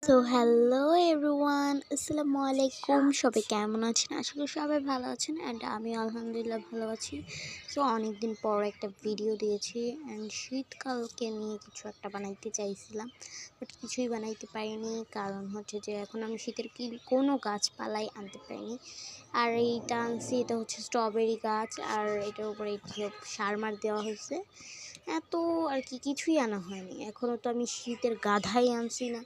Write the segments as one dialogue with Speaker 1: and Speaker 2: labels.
Speaker 1: So hello everyone, আসসালামু আলাইকুম। সবাই কেমন আছেন? আশা করি সবাই ভালো আছেন অ্যান্ড আমি আলহামদুলিল্লাহ ভালো আছি। সো অনেক দিন পর একটা ভিডিও দিয়েছি অ্যান্ড শীতকালকে নিয়ে কিছু একটা বানাইতে চাইছিলাম, বাট কিছুই বানাইতে পারিনি। কারণ হচ্ছে যে এখন আমি শীতের কোনো গাছপালাই আনতে পারিনি। আর এইটা আনছি, এটা হচ্ছে স্ট্রবেরি গাছ, আর এটার উপরে সার মার দেওয়া হয়েছে। এত আর কি কিছুই আনা হয়নি। এখনও তো আমি শীতের গাধাই আনছি না।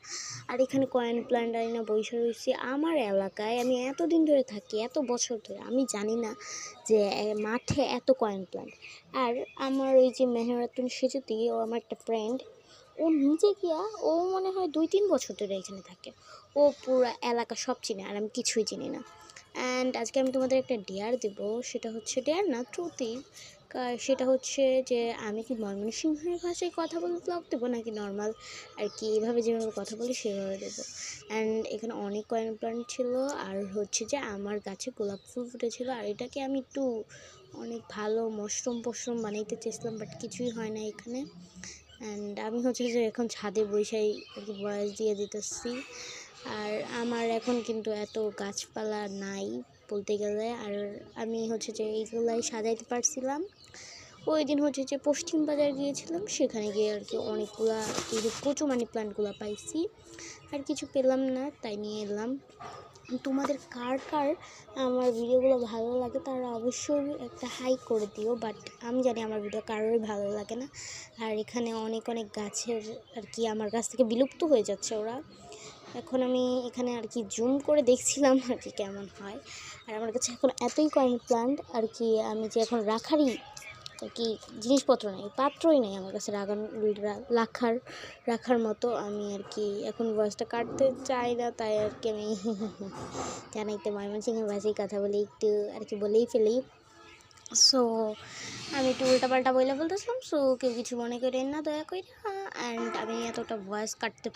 Speaker 1: আর এখানে কয়েন প্ল্যান্ট আনি না, বসে রয়েছি। আমার এলাকায় আমি এতদিন ধরে থাকি, এত বছর ধরে আমি জানি না যে মাঠে এত কয়েন প্ল্যান্ট। আর আমার ওই যে মেহরাতুন সেজুতি, ও আমার একটা ফ্রেন্ড, ও নিজে গিয়া ও মনে হয় 2-3 বছর ধরে এখানে থাকে। ও পুরো এলাকা সব চিনে আর আমি কিছুই চিনি না। অ্যান্ড আজকে আমি তোমাদের একটা ডেয়ার দেবো। সেটা হচ্ছে ডেয়ার না, ট্রুথই। সেটা হচ্ছে যে আমি কি ময়মনসিংহের ভাষায় কথা বলে ব্লগ দেবো নাকি নর্মাল আর কি এভাবে যেভাবে কথা বলি সেভাবে দেবো। অ্যান্ড এখানে অনেক কয়েন প্ল্যান্ট ছিল, আর হচ্ছে যে আমার গাছে গোলাপ ফুল ফুটেছিল। আর এটাকে আমি একটু অনেক ভালো মশরুম বানাইতে চেয়েছিলাম, বাট কিছুই হয় না এখানে। অ্যান্ড আমি হচ্ছে যে এখন ছাদে বসেই আর কি ভয়েস দিয়ে দিতেছি। আর আমার এখন কিন্তু এত গাছপালা নাই বলতে গেলে। আর আমি হচ্ছে যে এইগুলাই সাজাইতে পারছিলাম। ওই দিন হচ্ছে যে পশ্চিম বাজার গিয়েছিলাম, সেখানে গিয়ে আর কি অনেকগুলা এই যে কচু মানি প্ল্যান্টগুলো পাইছি। আর কিছু পেলাম না, তাই নিয়ে এলাম। তোমাদের কার কার আমার ভিডিওগুলো ভালো লাগে তারা অবশ্যই একটা হাই করে দিও। বাট আমি জানি আমার ভিডিও কারোরই ভালো লাগে না। আর এখানে অনেক অনেক গাছের আর কি আমার কাছ থেকে বিলুপ্ত হয়ে যাচ্ছে ওরা। এখন আমি এখানে আর কি জুম করে দেখছিলাম আর কি কেমন হয়। আর আমার কাছে এখন এতই কয়েন প্ল্যান্ট আর কি, আমি যে এখন রাখারই আর কি জিনিসপত্র নেই, পাত্রই নেই আমার কাছে রাখার মতো। আমি আর কি এখন ভয়েসটা কাটতে চাই না, তাই আর কি আমি জানাইতে ময়মনসিংহের ভাষায় কথা বলে একটু আর কি বলেই ফেলি। সো আমি একটু উল্টাপাল্টা বলে বলতেছিলাম, সো কেউ কিছু মনে করেন না দয়া করে। অ্যান্ড আমি এতটা ভয়েস কাটতে